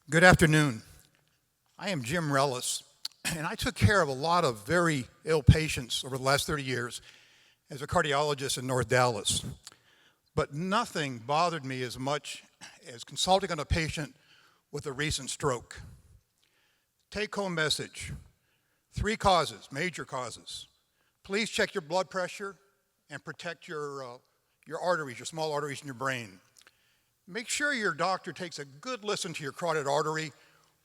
Good afternoon. I am Jim Rellis, and I took care of a lot of very ill patients over the last 30 years as a cardiologist in North Dallas. But nothing bothered me as much as consulting on a patient with a recent stroke. Take-home message: 3 causes, major causes. Please check your blood pressure and protect your arteries, your small arteries in your brain. Make sure your doctor takes a good listen to your carotid artery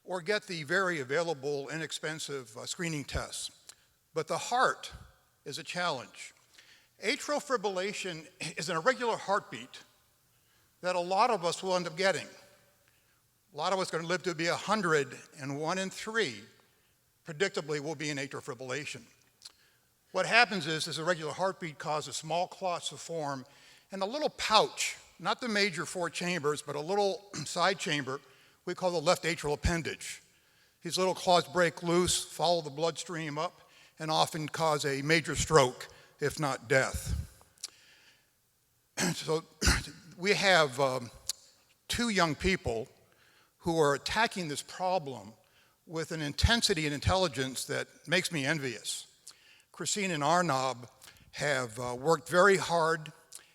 or get the very available, inexpensive screening tests. But the heart is a challenge. Atrial fibrillation is an irregular heartbeat that a lot of us will end up getting. A lot of us are going to live to be 100, and 1 in 3, predictably, will be in atrial fibrillation. What happens is this irregular heartbeat causes small clots to form, and a little pouch, not the major 4 chambers, but a little side chamber we call the left atrial appendage. These little clots break loose, follow the bloodstream up, and often cause a major stroke, if not death. So we have 2 young people who are attacking this problem with an intensity and intelligence that makes me envious. Christine and Arnab have worked very hard,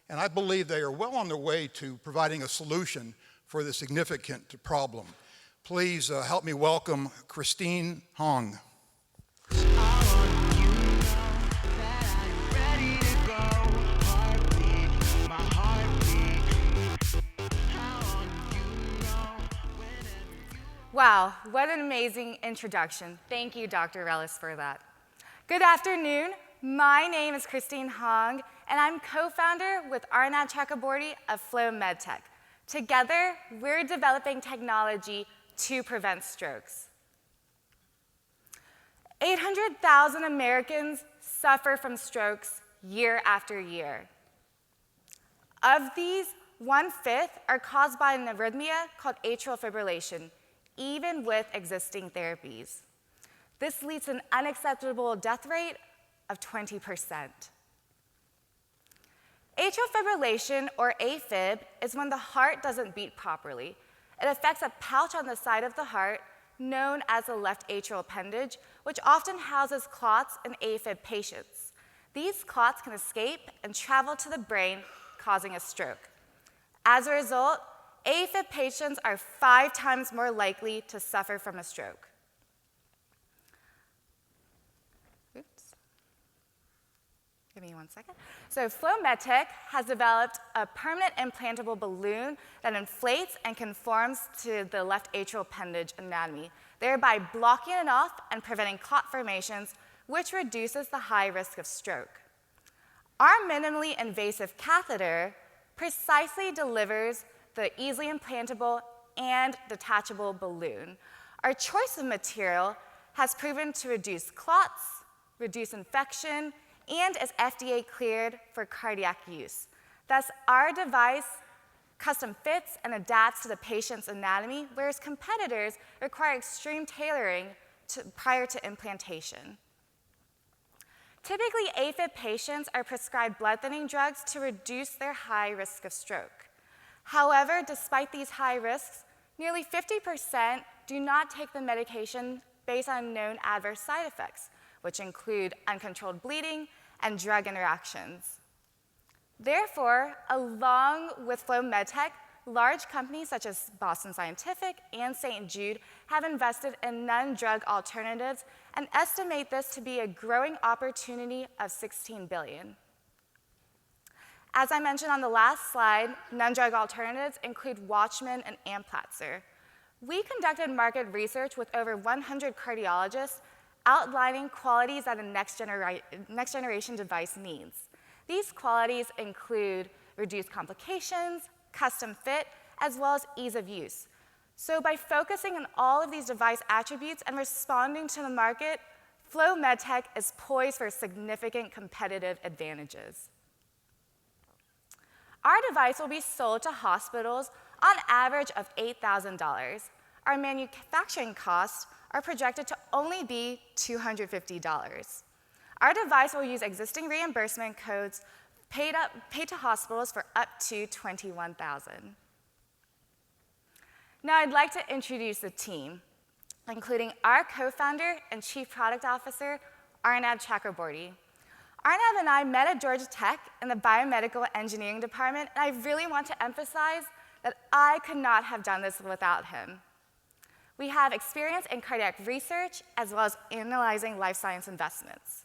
and I believe they are well on their way to providing a solution for this significant problem. Please help me welcome Christine Hong. Wow, what an amazing introduction. Thank you, Dr. Rellis, for that. Good afternoon. My name is Christine Hong, and I'm co-founder with Arnab Chakraborty of Flow MedTech. Together, we're developing technology to prevent strokes. 800,000 Americans suffer from strokes year after year. Of these, 1/5 are caused by an arrhythmia called atrial fibrillation, even with existing therapies. This leads to an unacceptable death rate of 20%. Atrial fibrillation, or AFib, is when the heart doesn't beat properly. It affects a pouch on the side of the heart known as the left atrial appendage, which often houses clots in AFib patients. These clots can escape and travel to the brain, causing a stroke. As a result, AFib patients are 5 times more likely to suffer from a stroke. Give me 1 second. So Flow MedTech has developed a permanent implantable balloon that inflates and conforms to the left atrial appendage anatomy, thereby blocking it off and preventing clot formations, which reduces the high risk of stroke. Our minimally invasive catheter precisely delivers the easily implantable and detachable balloon. Our choice of material has proven to reduce clots, reduce infection, and is FDA cleared for cardiac use. Thus, our device custom fits and adapts to the patient's anatomy, whereas competitors require extreme tailoring prior to implantation. Typically, AFib patients are prescribed blood-thinning drugs to reduce their high risk of stroke. However, despite these high risks, nearly 50% do not take the medication based on known adverse side effects, which include uncontrolled bleeding and drug interactions. Therefore, along with Flow MedTech, large companies such as Boston Scientific and St. Jude have invested in non-drug alternatives and estimate this to be a growing opportunity of $16 billion. As I mentioned on the last slide, non-drug alternatives include Watchman and Amplatzer. We conducted market research with over 100 cardiologists outlining qualities that a next-generation device needs. These qualities include reduced complications, custom fit, as well as ease of use. So by focusing on all of these device attributes and responding to the market, Flow MedTech is poised for significant competitive advantages. Our device will be sold to hospitals on average of $8,000. Our manufacturing costs are projected to only be $250. Our device will use existing reimbursement codes paid to hospitals for up to $21,000. Now I'd like to introduce the team, including our co-founder and chief product officer, Arnab Chakraborty. Arnab and I met at Georgia Tech in the biomedical engineering department, and I really want to emphasize that I could not have done this without him. We have experience in cardiac research as well as analyzing life science investments.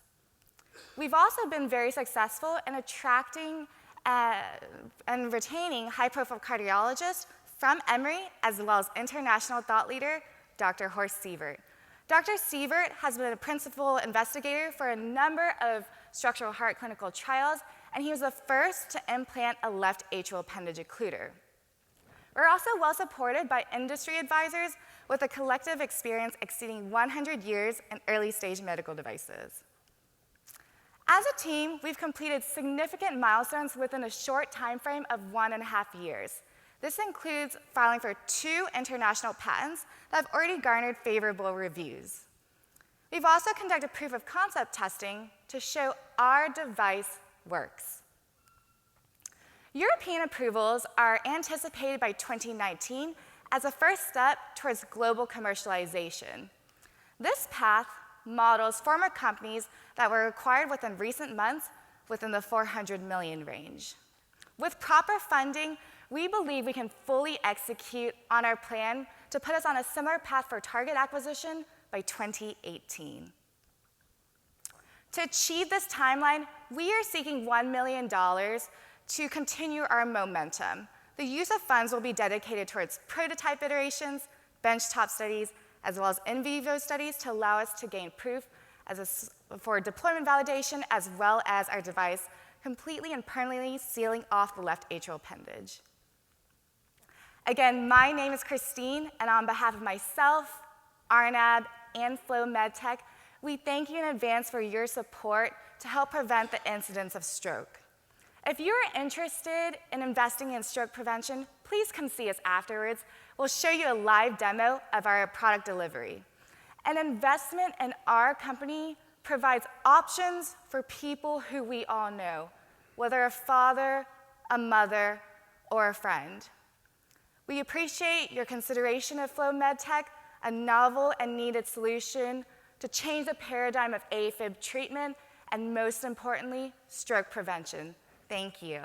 We've also been very successful in attracting and retaining high-profile cardiologists from Emory, as well as international thought leader, Dr. Horst Sievert. Dr. Sievert has been a principal investigator for a number of structural heart clinical trials, and he was the first to implant a left atrial appendage occluder. We're also well supported by industry advisors with a collective experience exceeding 100 years in early-stage medical devices. As a team, we've completed significant milestones within a short time frame of 1.5 years. This includes filing for 2 international patents that have already garnered favorable reviews. We've also conducted proof of concept testing to show our device works. European approvals are anticipated by 2019 as a first step towards global commercialization. This path models former companies that were acquired within recent months within the 400 million range. With proper funding, we believe we can fully execute on our plan to put us on a similar path for target acquisition by 2018. To achieve this timeline, we are seeking $1 million to continue our momentum. The use of funds will be dedicated towards prototype iterations, benchtop studies, as well as in vivo studies to allow us to gain proof for deployment validation, as well as our device completely and permanently sealing off the left atrial appendage. Again, my name is Christine, and on behalf of myself, Arnab, and Flow MedTech, we thank you in advance for your support to help prevent the incidence of stroke. If you're interested in investing in stroke prevention, please come see us afterwards. We'll show you a live demo of our product delivery. An investment in our company provides options for people who we all know, whether a father, a mother, or a friend. We appreciate your consideration of Flow MedTech, a novel and needed solution to change the paradigm of AFib treatment, and most importantly, stroke prevention. Thank you.